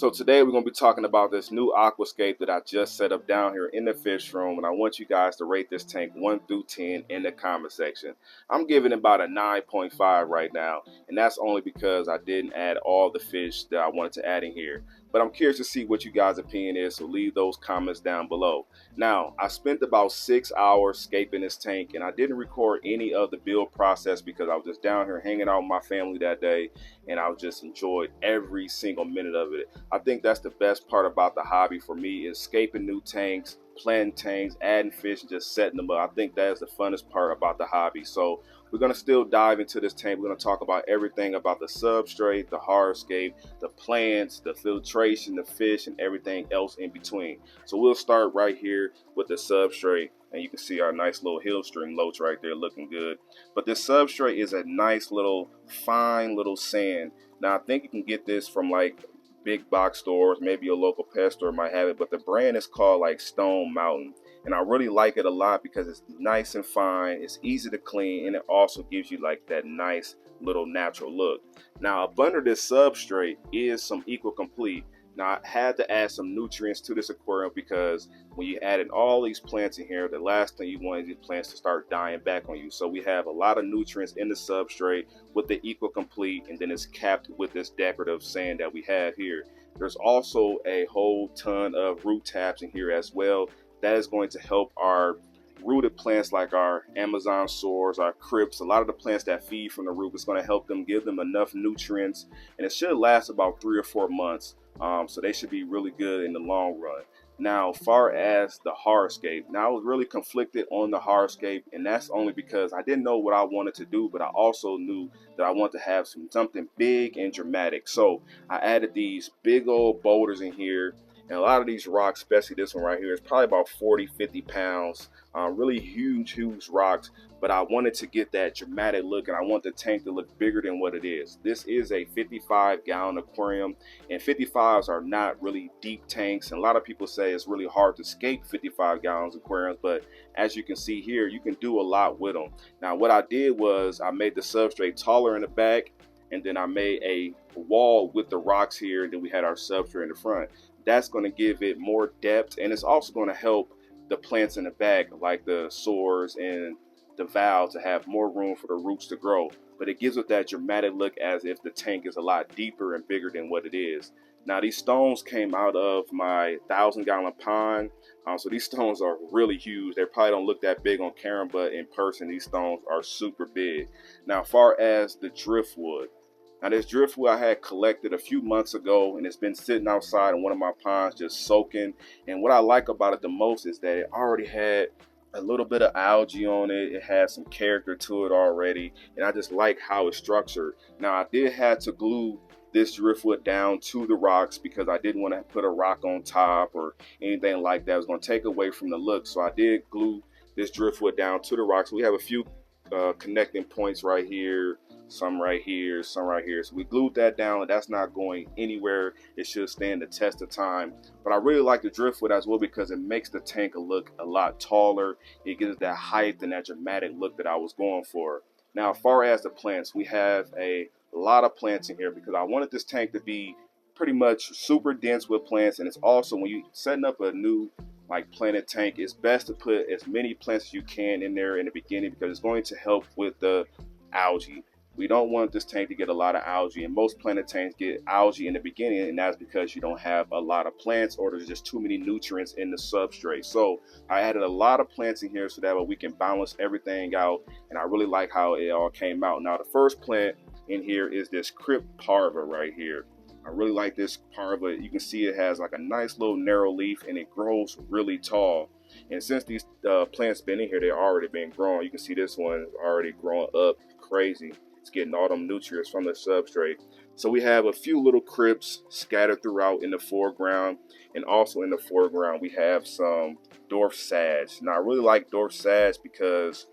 So today we're going to be talking about this new aquascape that I just set up down here in the fish room, and I want you guys to rate this tank 1 through 10 in the comment section. I'm giving it about a 9.5 right now, and that's only because I didn't add all the fish that I wanted to add in here. But I'm curious to see what you guys' opinion is, so leave those comments down below. Now, I spent about 6 hours scaping this tank, and I didn't record any of the build process because I was just down here hanging out with my family that day, and I just enjoyed every single minute of it. I think that's the best part about the hobby for me, is scaping new tanks, planting tanks, adding fish, and just setting them up. I think that is the funnest part about the hobby. So we're going to still dive into this tank. We're going to talk about everything about the substrate, the hardscape, the plants, the filtration, the fish, and everything else in between. So we'll start right here with the substrate. And you can see our nice little hill string loach right there looking good. But this substrate is a nice little, fine little sand. Now I think you can get this from like big box stores, maybe a local pet store might have it, but the brand is called like Stone Mountain, and I really like it a lot because it's nice and fine, it's easy to clean, and it also gives you like that nice little natural look. Now up under this substrate is some Equal Complete. Now I had to add some nutrients to this aquarium because when you added all these plants in here, the last thing you want is these plants to start dying back on you. So we have a lot of nutrients in the substrate with the Equal Complete, and then it's capped with this decorative sand that we have here. There's also a whole ton of root tabs in here as well. That is going to help our rooted plants like our Amazon sores, our crypts, a lot of the plants that feed from the root. It's going to help them, give them enough nutrients, and it should last about 3 or 4 months. So they should be really good in the long run. Now, far as the hardscape, now I was really conflicted on the hardscape, and that's only because I didn't know what I wanted to do, but I also knew that I wanted to have something big and dramatic. So I added these big old boulders in here, and a lot of these rocks, especially this one right here, is probably about 40-50 pounds. Really huge rocks, but I wanted to get that dramatic look, and I want the tank to look bigger than what it is. This is a 55-gallon aquarium, and 55s are not really deep tanks, and a lot of people say it's really hard to scape 55 gallons aquariums, but as you can see here, you can do a lot with them. Now what I did was I made the substrate taller in the back, and then I made a wall with the rocks here, and then we had our substrate in the front. That's going to give it more depth, and it's also going to help the plants in the back, like the sores and the valves, to have more room for the roots to grow. But it gives it that dramatic look as if the tank is a lot deeper and bigger than what it is. Now these stones came out of my 1,000-gallon pond. So these stones are really huge. They probably don't look that big on camera, but in person these stones are super big. Now as far as the driftwood, now this driftwood I had collected a few months ago, and it's been sitting outside in one of my ponds just soaking. And what I like about it the most is that it already had a little bit of algae on it. It had some character to it already, and I just like how it's structured. Now I did have to glue this driftwood down to the rocks because I didn't want to put a rock on top or anything like that. It was going to take away from the look, so I did glue this driftwood down to the rocks. We have a few connecting points right here, some right here, some right here. So we glued that down, and that's not going anywhere. It should stand the test of time. But I really like the driftwood as well because it makes the tank look a lot taller. It gives that height and that dramatic look that I was going for. Now, as far as the plants, we have a lot of plants in here because I wanted this tank to be pretty much super dense with plants. And it's also, when you're setting up a new like planted tank, it's best to put as many plants as you can in there in the beginning because it's going to help with the algae. We don't want this tank to get a lot of algae, and most planted tanks get algae in the beginning, and that's because you don't have a lot of plants or there's just too many nutrients in the substrate. So I added a lot of plants in here so that way we can balance everything out, and I really like how it all came out. Now the first plant in here is this crypt parva right here. I really like this parva. You can see it has like a nice little narrow leaf, and it grows really tall. And since these plants been in here, they've already been growing. You can see this one already growing up crazy. It's getting all them nutrients from the substrate. So we have a few little crypts scattered throughout in the foreground, and also in the foreground we have some dwarf sage. Now I really like dwarf sage because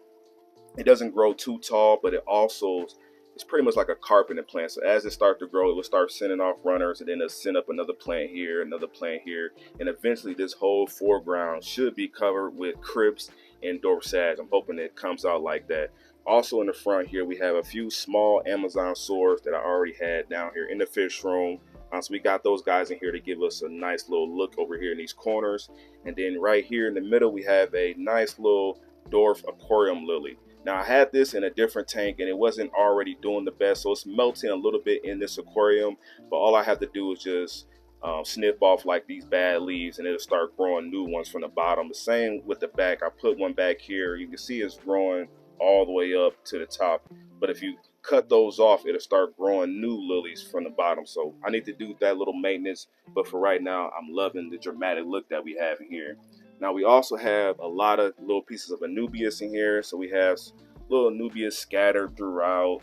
it doesn't grow too tall, but it also it's pretty much like a carpeting plant. So as it starts to grow, it will start sending off runners, and then it'll send up another plant here, another plant here, and eventually this whole foreground should be covered with crypts and dwarf sage. I'm hoping it comes out like that. Also in the front here, we have a few small Amazon sores that I already had down here in the fish room. So we got those guys in here to give us a nice little look over here in these corners. And then right here in the middle, we have a nice little dwarf aquarium lily. Now I had this in a different tank and it wasn't already doing the best, so it's melting a little bit in this aquarium, but all I have to do is just snip off like these bad leaves and it'll start growing new ones from the bottom. The same with the back. I put one back here. You can see it's growing all the way up to the top, but if you cut those off, it'll start growing new lilies from the bottom. So I need to do that little maintenance, but for right now I'm loving the dramatic look that we have in here. Now we also have a lot of little pieces of Anubias in here. So we have little Anubias scattered throughout.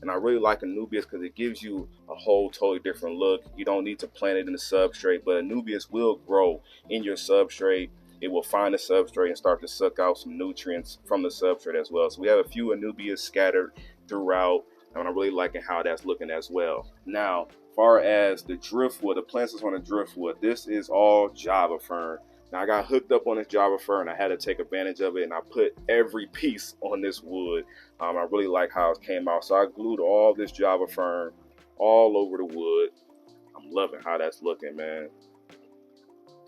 And I really like Anubias because it gives you a whole totally different look. You don't need to plant it in the substrate, but Anubias will grow in your substrate. It will find the substrate and start to suck out some nutrients from the substrate as well. So we have a few Anubias scattered throughout, and I'm really liking how that's looking as well. Now, as far as the driftwood, the plants that's on the driftwood, this is all Java fern. Now I got hooked up on this Java fern and I had to take advantage of it, and I put every piece on this wood. I really like how it came out. So I glued all this Java fern all over the wood. I'm loving how that's looking, man.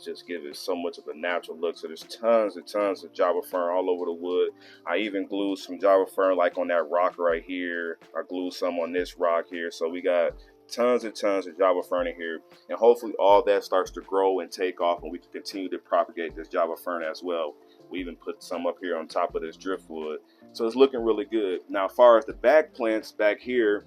Just give it so much of a natural look. So there's tons and tons of Java fern all over the wood. I even glued some Java fern like on that rock right here. I glued some on this rock here. So we got tons and tons of Java fern in here, and hopefully all that starts to grow and take off and we can continue to propagate this Java fern as well. We even put some up here on top of this driftwood, so it's looking really good. Now as far as the back plants back here,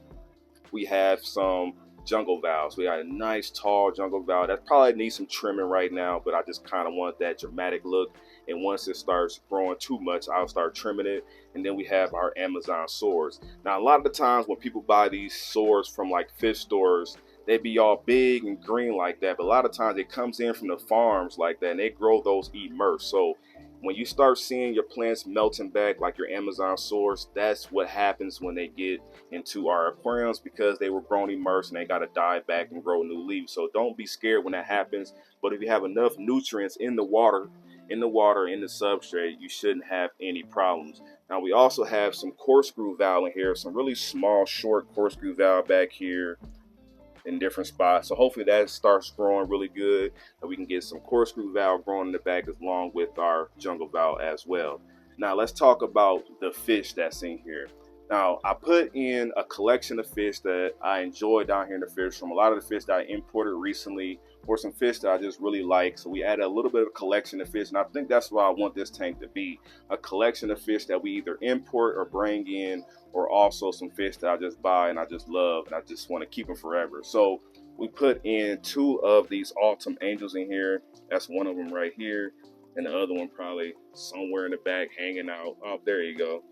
we have some jungle valves. We got a nice tall jungle valve that probably needs some trimming right now, but I just kind of want that dramatic look, and once it starts growing too much, I'll start trimming it. And then we have our Amazon swords. Now a lot of the times when people buy these swords from like fish stores, they be all big and green like that, but a lot of times it comes in from the farms like that and they grow those immersed. So when you start seeing your plants melting back like your Amazon swords, that's what happens when they get into our aquariums, because they were grown immersed and they got to die back and grow new leaves. So don't be scared when that happens. But if you have enough nutrients in the water, in the substrate, you shouldn't have any problems. Now we also have some corkscrew valve in here, some really small, short corkscrew valve back here in different spots. So hopefully that starts growing really good, and we can get some corkscrew valve growing in the back along with our jungle valve as well. Now let's talk about the fish that's in here. Now I put in a collection of fish that I enjoy down here in the fish room. A lot of the fish that I imported recently or some fish that I just really like. So we added a little bit of a collection of fish, and I think that's why I want this tank to be a collection of fish that we either import or bring in, or also some fish that I just buy and I just love and I just want to keep them forever. So we put in 2 of these autumn angels in here. That's one of them right here, and the other one probably somewhere in the back hanging out. Oh, there you go.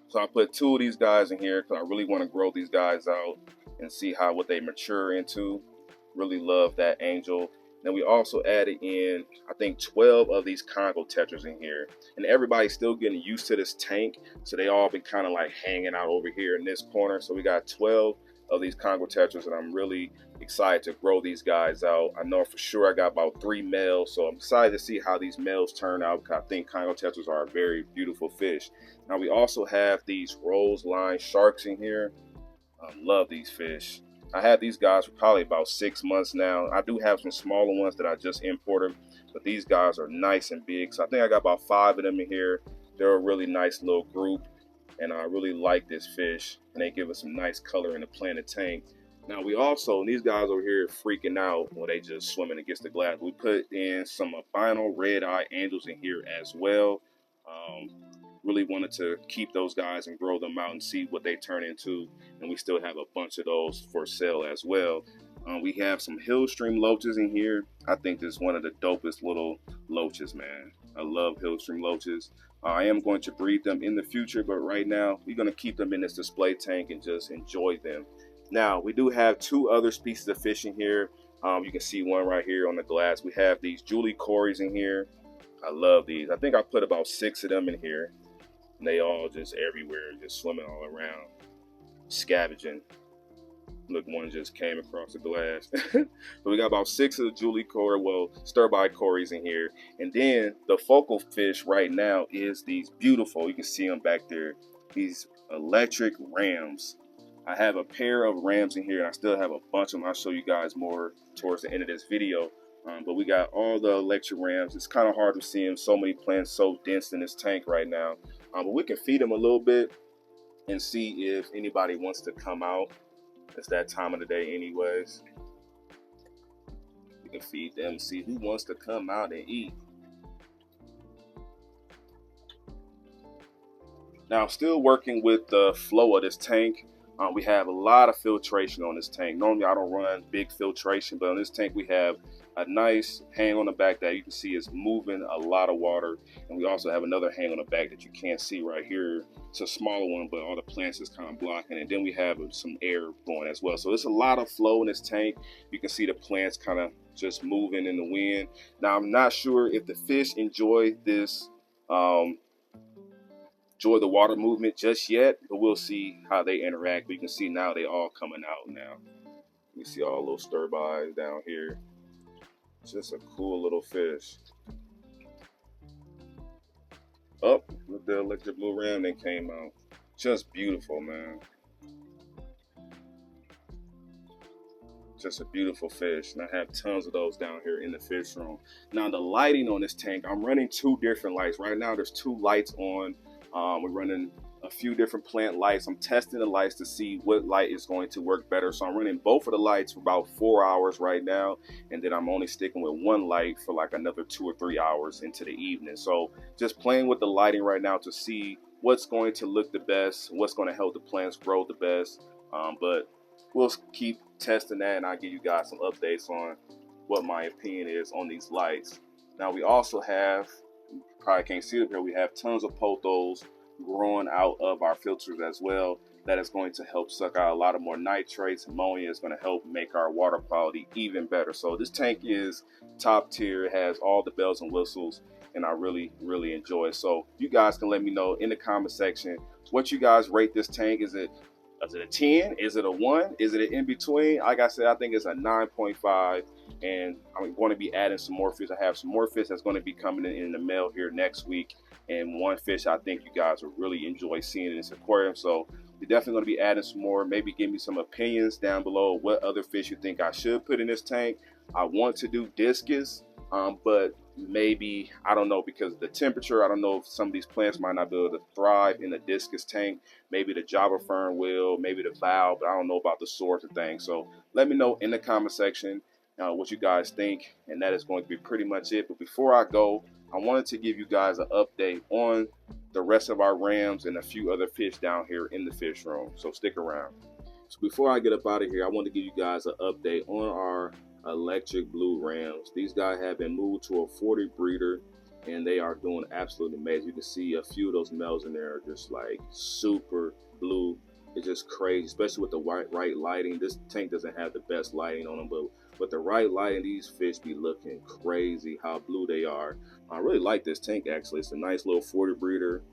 So I put 2 of these guys in here because I really want to grow these guys out and see what they mature into. Really love that angel. Then we also added in, I think, 12 of these Congo tetras in here, and everybody's still getting used to this tank, so they all been kind of like hanging out over here in this corner. So we got 12 of these Congo tetras, and I'm really excited to grow these guys out. I know for sure I got about 3 males, so I'm excited to see how these males turn out, because I think Congo tetras are a very beautiful fish. Now we also have these rose line sharks in here. I love these fish. I had these guys for probably about 6 months now. I do have some smaller ones that I just imported, but these guys are nice and big. So I think I got about 5 of them in here. They're a really nice little group, and I really like this fish, and they give us some nice color in the planted tank. Now we also, these guys over here freaking out when they just swimming against the glass. We put in some albino red-eye angels in here as well. Really wanted to keep those guys and grow them out and see what they turn into, and we still have a bunch of those for sale as well. We have some Hillstream loaches in here. I think this is one of the dopest little loaches, man. I love Hillstream loaches. I am going to breed them in the future, but right now we're going to keep them in this display tank and just enjoy them. Now we do have 2 other species of fish in here. You can see one right here on the glass. We have these Julie Cories in here. I love these. I think I put about 6 of them in here. And they all just everywhere, just swimming all around, scavenging. Look, one just came across the glass. So we got about 6 of the Julie Cory, stir-by Cories in here. And then the focal fish right now is these beautiful, you can see them back there, these electric rams. I have a pair of rams in here, and I still have a bunch of them. I'll show you guys more towards the end of this video. But we got all the electric rams. It's kind of hard to see them. So many plants so dense in this tank right now. But we can feed them a little bit and see if anybody wants to come out. It's that time of the day anyways. We can feed them, see who wants to come out and eat. Now I'm still working with the flow of this tank. We have a lot of filtration on this tank. Normally I don't run big filtration, but on this tank we have a nice hang on the back that you can see is moving a lot of water. And we also have another hang on the back that you can't see right here. It's a smaller one, but all the plants is kind of blocking. And then we have some air going as well. So there's a lot of flow in this tank. You can see the plants kind of just moving in the wind. Now I'm not sure if the fish enjoy this, enjoy the water movement just yet, but we'll see how they interact. But you can see now they all coming out now. You see all those stir-bys down here. Just a cool little fish. Oh, look, the electric blue ram that came out. Just beautiful, man. Just a beautiful fish, and I have tons of those down here in the fish room. Now the lighting on this tank, I'm running 2 different lights. Right now there's 2 lights on. We're running a few different plant lights. I'm testing the lights to see what light is going to work better. So I'm running both of the lights for about 4 hours right now. And then I'm only sticking with 1 light for like another 2 or 3 hours into the evening. So just playing with the lighting right now to see what's going to look the best, what's going to help the plants grow the best. But we'll keep testing that, and I'll give you guys some updates on what my opinion is on these lights. Now we also have, you probably can't see it here, we have tons of pothos growing out of our filters as well. That is going to help suck out a lot of more nitrates. Ammonia is going to help make our water quality even better. So this tank is top tier. It has all the bells and whistles, and I really enjoy it. So you guys can let me know in the comment section what you guys rate this tank. Is it a 10? Is it a 1? Is it an in between? Like I said, I think it's a 9.5, and I'm going to be adding some more fish. I have some more fish that's going to be coming in the mail here next week, and one fish I think you guys will really enjoy seeing in this aquarium. So we're definitely going to be adding some more. Maybe give me some opinions down below what other fish you think I should put in this tank. I want to do discus, but maybe, I don't know, because of the temperature, I don't know if some of these plants might not be able to thrive in the discus tank. Maybe the Java fern will, maybe the valve, but I don't know about the source of things. So let me know in the comment section what you guys think, and that is going to be pretty much it. But before I go, I wanted to give you guys an update on the rest of our rams and a few other fish down here in the fish room, so stick around. So before I get up out of here, I want to give you guys an update on our electric blue rams. These guys have been moved to a 40 breeder, and they are doing absolutely amazing. You can see a few of those males in there are just like super blue. It's just crazy, especially with the right lighting. This tank doesn't have the best lighting on them, but with the right lighting, these fish be looking crazy how blue they are. I really like this tank, actually. It's a nice little 40 breeder.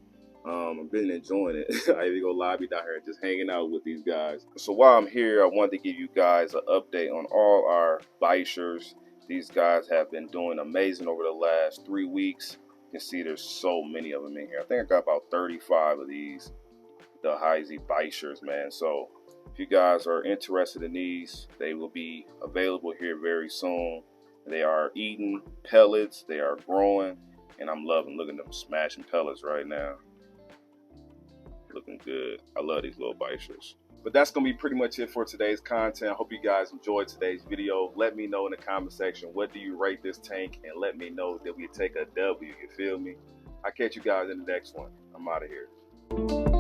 I've been enjoying it. I even go lie, be down here just hanging out with these guys. So while I'm here, I wanted to give you guys an update on all our bichers. These guys have been doing amazing over the last 3 weeks. You can see there's so many of them in here. I think I got about 35 of these, the Heisey bichers, man. So if you guys are interested in these, they will be available here very soon. They are eating pellets, they are growing, and I'm loving looking at them smashing pellets right now. Looking good. I love these little bichers. But that's going to be pretty much it for today's content. I hope you guys enjoyed today's video. Let me know in the comment section, what do you rate this tank? And let me know that we take a W, you feel me? I'll catch you guys in the next one. I'm out of here.